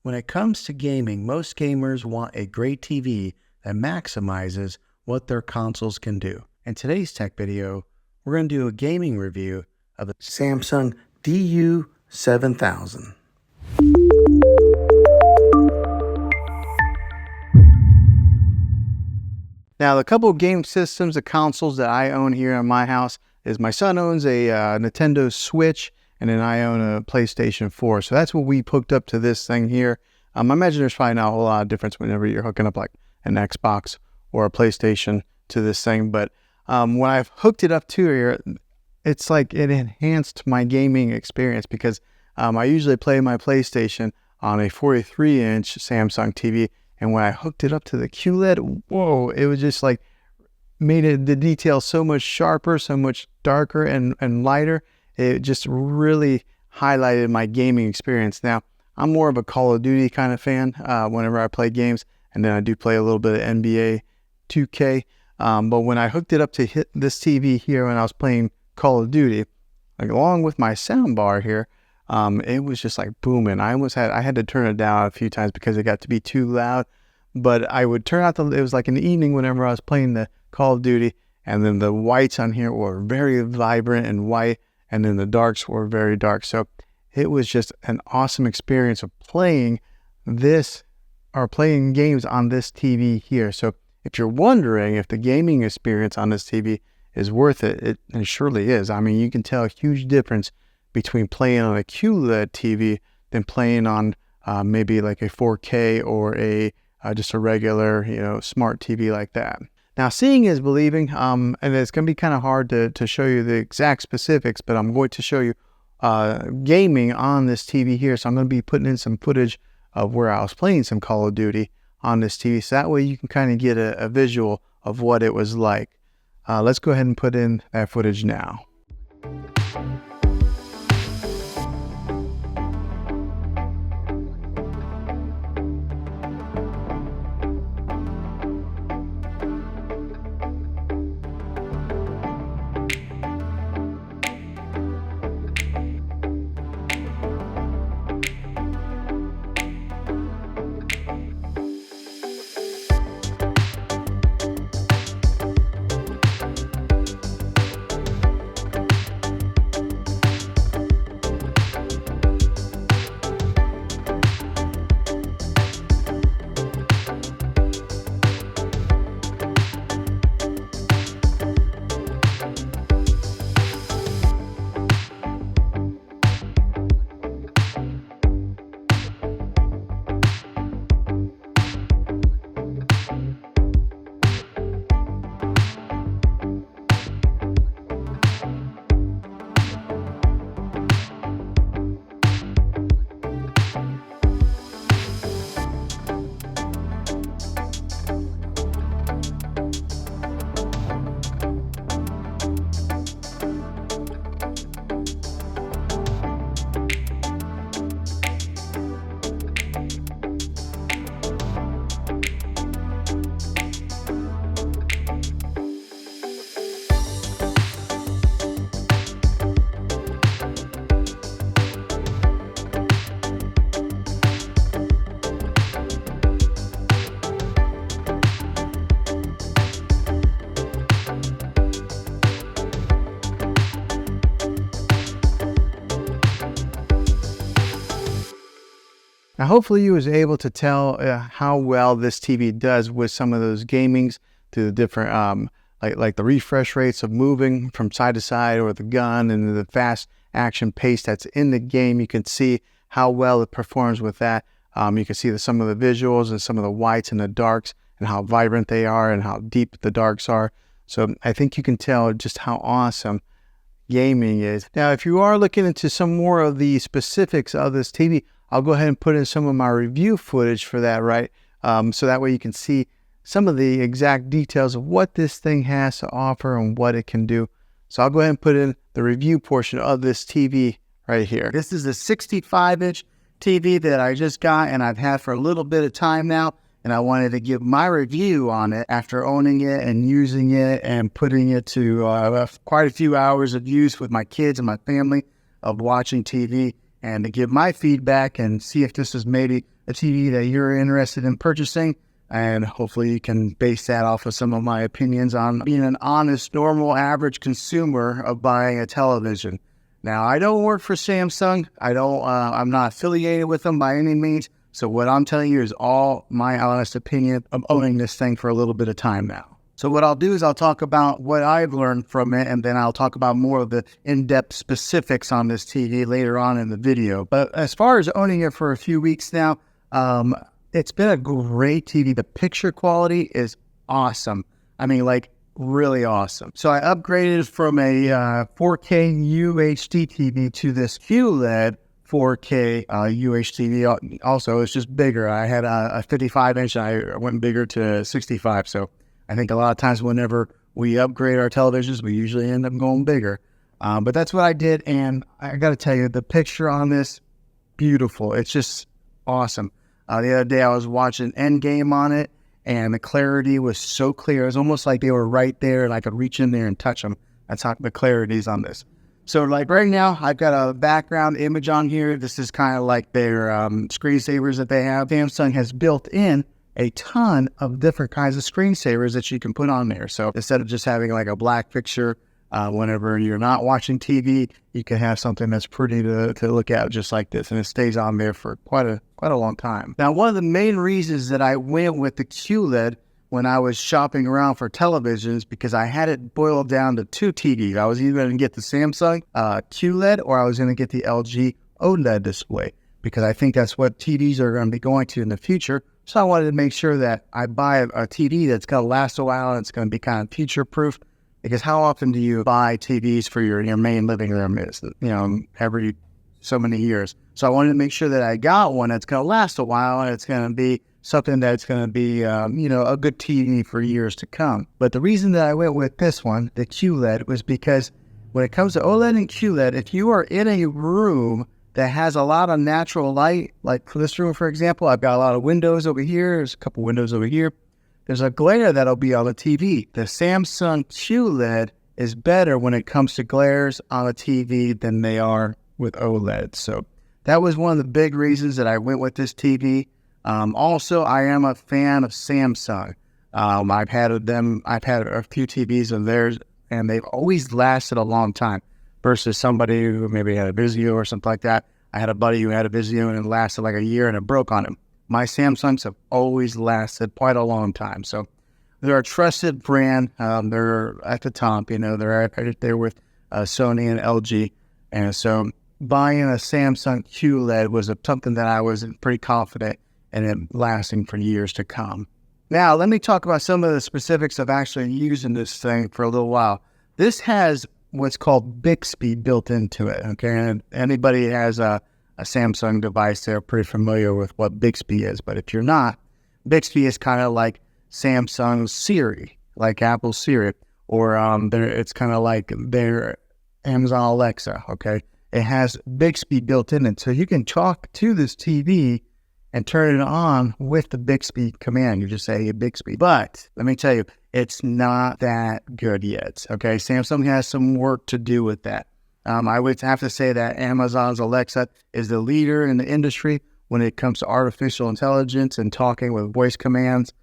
When it comes to gaming, most gamers want a great TV that maximizes what their consoles can do. In today's tech video, we're going to do a gaming review of the Samsung DU7000. Now, the couple of game systems, the consoles that I own here in my house is my son owns a Nintendo Switch, and then I own a PlayStation 4. So that's what we hooked up to this thing here. I imagine there's probably not a whole lot of difference whenever you're hooking up like an Xbox or a PlayStation to this thing. But when I've hooked it up to here, it's like it enhanced my gaming experience because I usually play my PlayStation on a 43-inch Samsung TV. And when I hooked it up to the QLED, whoa, it was just like made the details so much sharper, so much darker and lighter. It just really highlighted my gaming experience. Now, I'm more of a Call of Duty kind of fan whenever I play games, and then I do play a little bit of NBA 2K. But when I hooked it up to hit this TV here when I was playing Call of Duty, like along with my sound bar here, it was just like booming. I had to turn it down a few times because it got to be too loud. But I would turn out it was like in the evening whenever I was playing the Call of Duty, and then the whites on here were very vibrant and white, and then the darks were very dark. So it was just an awesome experience of playing this or playing games on this TV here. So if you're wondering if the gaming experience on this TV is worth it, it surely is. I mean, you can tell a huge difference between playing on a QLED TV than playing on maybe like a 4K or just a regular, smart TV like that. Now, seeing is believing, and it's going to be kind of hard to show you the exact specifics, but I'm going to show you gaming on this TV here. So I'm going to be putting in some footage of where I was playing some Call of Duty on this TV. So that way you can kind of get a visual of what it was like. Let's go ahead and put in that footage now. Now, hopefully you was able to tell how well this TV does with some of those gamings to the different, like the refresh rates of moving from side to side, or the gun and the fast action pace that's in the game. You can see how well it performs with that. You can see some of the visuals and some of the whites and the darks and how vibrant they are and how deep the darks are. So I think you can tell just how awesome gaming is. Now, if you are looking into some more of the specifics of this TV, I'll go ahead and put in some of my review footage for that, right? So that way you can see some of the exact details of what this thing has to offer and what it can do. So I'll go ahead and put in the review portion of this TV right here. This is a 65-inch TV that I just got and I've had for a little bit of time now. And I wanted to give my review on it after owning it and using it and putting it to quite a few hours of use with my kids and my family of watching TV, and to give my feedback and see if this is maybe a TV that you're interested in purchasing. And hopefully you can base that off of some of my opinions on being an honest, normal, average consumer of buying a television. Now, I don't work for Samsung. I'm not affiliated with them by any means. So what I'm telling you is all my honest opinion of owning this thing for a little bit of time now. So what I'll do is I'll talk about what I've learned from it, and then I'll talk about more of the in-depth specifics on this TV later on in the video. But as far as owning it for a few weeks now, it's been a great TV. The picture quality is awesome. I mean, like, really awesome. So I upgraded from a 4K UHD TV to this QLED 4K UHD. Also, it's just bigger. I had a 55-inch. I went bigger to 65. So I think a lot of times whenever we upgrade our televisions, we usually end up going bigger. But that's what I did. And I got to tell you, the picture on this, beautiful. It's just awesome. The other day I was watching Endgame on it, and the clarity was so clear. It was almost like they were right there, and I could reach in there and touch them. That's how the clarity is on this. So like right now, I've got a background image on here. This is kind of like their screensavers that they have. Samsung has built in a ton of different kinds of screensavers that you can put on there. So instead of just having like a black picture, whenever you're not watching TV, you can have something that's pretty to look at just like this, and it stays on there for quite a long time. Now, one of the main reasons that I went with the QLED when I was shopping around for televisions, because I had it boiled down to two TVs. I was either going to get the Samsung QLED or I was going to get the LG OLED display, because I think that's what TVs are going to be going to in the future. So I wanted to make sure that I buy a TV that's going to last a while and it's going to be kind of future-proof. Because how often do you buy TVs for your main living room? Is, every so many years. So I wanted to make sure that I got one that's going to last a while, and it's going to be something that's going to be, a good TV for years to come. But the reason that I went with this one, the QLED, was because when it comes to OLED and QLED, if you are in a room that has a lot of natural light, like for this room, for example, I've got a lot of windows over here. There's a couple windows over here. There's a glare that'll be on the TV. The Samsung QLED is better when it comes to glares on a TV than they are with OLED. So that was one of the big reasons that I went with this TV. Also, I am a fan of Samsung. I've had a few TVs of theirs, and they've always lasted a long time versus somebody who maybe had a Vizio or something like that. I had a buddy who had a Vizio and it lasted like a year and it broke on him. My Samsungs have always lasted quite a long time. So they're a trusted brand. They're at the top, they're right there with Sony and LG. And so buying a Samsung QLED was something that I was pretty confident in it lasting for years to come. Now, let me talk about some of the specifics of actually using this thing for a little while. This has what's called Bixby built into it, okay? And anybody has a Samsung device, they're pretty familiar with what Bixby is. But if you're not, Bixby is kind of like Samsung's Siri, like Apple's Siri, or it's kind of like their Amazon Alexa, okay? It has Bixby built in it, so you can talk to this TV and turn it on with the Bixby command. You just say, hey, Bixby. But let me tell you, it's not that good yet, okay? Samsung has some work to do with that. I would have to say that Amazon's Alexa is the leader in the industry when it comes to artificial intelligence and talking with voice commands.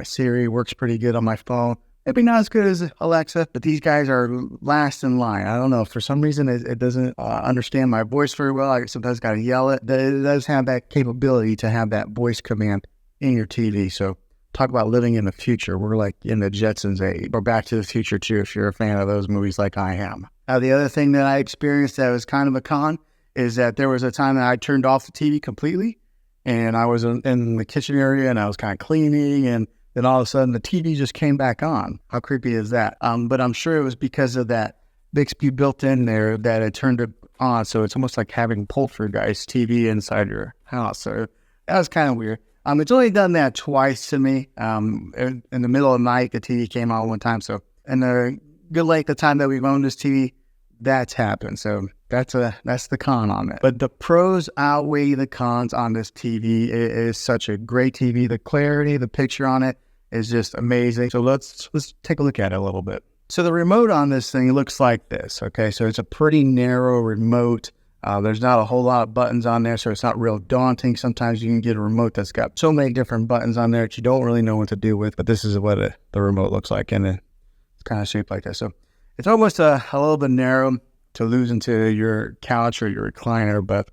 Siri works pretty good on my phone. Maybe not as good as Alexa, but these guys are last in line. I don't know. For some reason, it doesn't understand my voice very well. I sometimes got to yell it. It does have that capability to have that voice command in your TV. So talk about living in the future. We're like in the Jetsons age, or Back to the Future too, if you're a fan of those movies like I am. The other thing that I experienced that was kind of a con is that there was a time that I turned off the TV completely, and I was in the kitchen area and I was kind of cleaning, and then all of a sudden the TV just came back on. How creepy is that? But I'm sure it was because of that Bixby built in there that it turned it on. So it's almost like having Poltergeist TV inside your house. So that was kind of weird. It's only done that twice to me. In the middle of the night, the TV came on one time. So in the good length of time that we've owned this TV, that's happened. So that's the con on it. But the pros outweigh the cons on this TV. It is such a great TV. The clarity, the picture on it is just amazing. So let's take a look at it a little bit. So the remote on this thing looks like this. Okay, so it's a pretty narrow remote. There's not a whole lot of buttons on there, so it's not real daunting. Sometimes you can get a remote that's got so many different buttons on there that you don't really know what to do with, but this is what the remote looks like, and it's kind of shaped like that. So it's almost a little bit narrow to lose into your couch or your recliner, but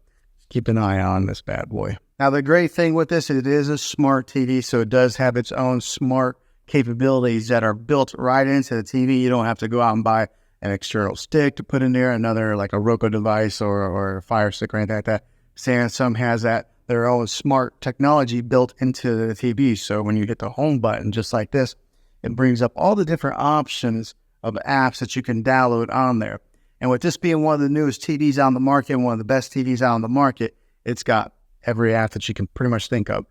keep an eye on this bad boy. Now, the great thing with this, it is a smart TV, so it does have its own smart capabilities that are built right into the TV. You don't have to go out and buy an external stick to put in there, another like a Roku device or a Fire Stick or anything like that. Samsung has their own smart technology built into the TV. So when you hit the home button, just like this, it brings up all the different options of apps that you can download on there. And with this being one of the newest TVs on the market, one of the best TVs out on the market, it's got every app that you can pretty much think of.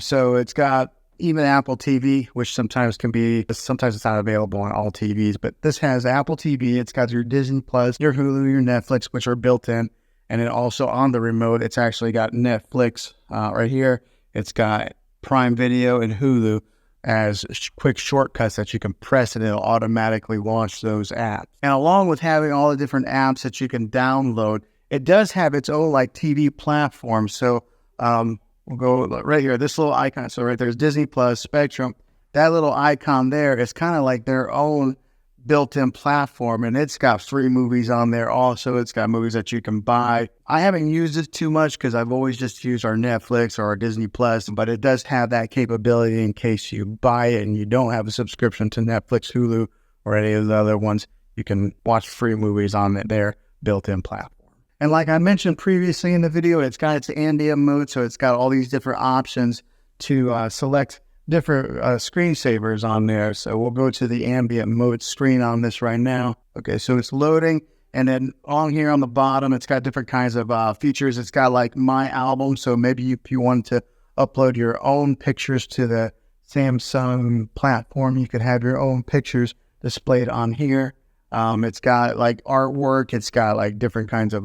So it's got even Apple TV, which sometimes it's not available on all TVs, but this has Apple TV. It's got your Disney Plus, your Hulu, your Netflix, which are built in. And then also on the remote, it's actually got Netflix right here. It's got Prime Video and Hulu as quick shortcuts that you can press and it'll automatically launch those apps. And along with having all the different apps that you can download, it does have its own like TV platform. So we'll go right here, this little icon. So right there's Disney Plus, Spectrum. That little icon there is kind of like their own built-in platform, and it's got free movies on there also. It's got movies that you can buy. I haven't used it too much because I've always just used our Netflix or our Disney Plus, but it does have that capability in case you buy it and you don't have a subscription to Netflix, Hulu, or any of the other ones. You can watch free movies on their built-in platform. And like I mentioned previously in the video, it's got its ambient mode, so it's got all these different options to select different screensavers on there. So we'll go to the ambient mode screen on this right now. Okay, so it's loading, and then on here on the bottom, it's got different kinds of features. It's got like My Album, so maybe if you want to upload your own pictures to the Samsung platform, you could have your own pictures displayed on here. It's got like artwork. It's got like different kinds of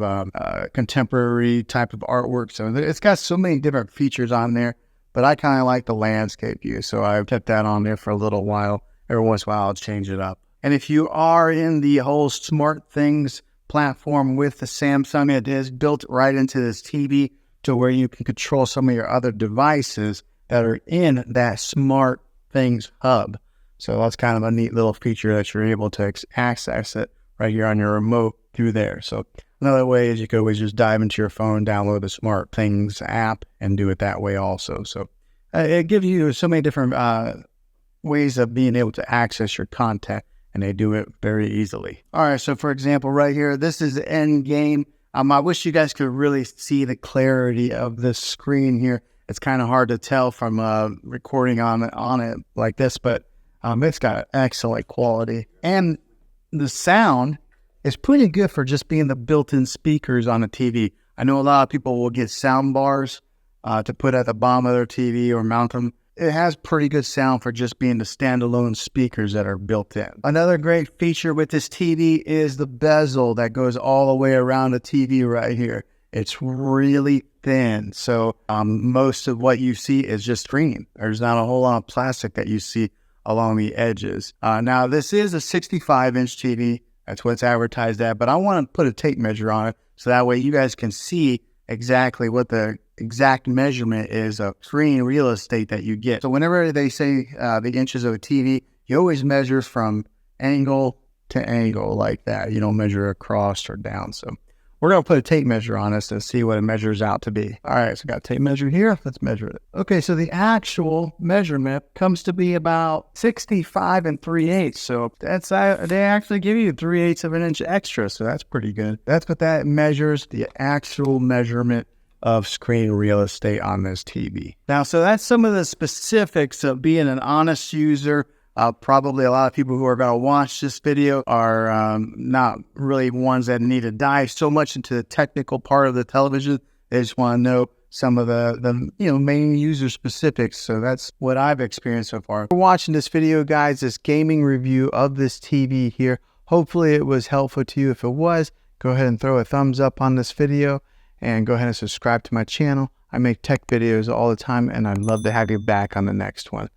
contemporary type of artwork. So it's got so many different features on there. But I kind of like the landscape view, so I've kept that on there for a little while. Every once in a while, I'll change it up. And if you are in the whole smart things platform with the Samsung, it is built right into this TV to where you can control some of your other devices that are in that smart things hub. So that's kind of a neat little feature that you're able to access it right here on your remote through there. So another way is you could always just dive into your phone, download the Smart Things app, and do it that way also. So it gives you so many different ways of being able to access your content, and they do it very easily. All right, so for example, right here, this is the end game. I wish you guys could really see the clarity of this screen here. It's kind of hard to tell from recording on it like this, but it's got excellent quality. And the sound is pretty good for just being the built-in speakers on a TV. I know a lot of people will get sound bars to put at the bottom of their TV or mount them. It has pretty good sound for just being the standalone speakers that are built in. Another great feature with this TV is the bezel that goes all the way around the TV right here. It's really thin, so most of what you see is just screen. There's not a whole lot of plastic that you see along the edges. Now, this is a 65-inch TV. That's what it's advertised at, but I want to put a tape measure on it so that way you guys can see exactly what the exact measurement is of screen real estate that you get. So whenever they say the inches of a TV, you always measure from angle to angle like that. You don't measure across or down. So we're going to put a tape measure on this to see what it measures out to be. All right, so I got a tape measure here. Let's measure it. Okay, so the actual measurement comes to be about 65 3/8. So that's they actually give you 3/8 of an inch extra, so that's pretty good. That's what that measures, the actual measurement of screen real estate on this TV. Now, so that's some of the specifics of being an honest user. Probably a lot of people who are going to watch this video are not really ones that need to dive so much into the technical part of the television. They just want to know some of the main user specifics. So that's what I've experienced so far. For watching this video, guys, this gaming review of this TV here. Hopefully it was helpful to you. If it was, go ahead and throw a thumbs up on this video and go ahead and subscribe to my channel. I make tech videos all the time, and I'd love to have you back on the next one.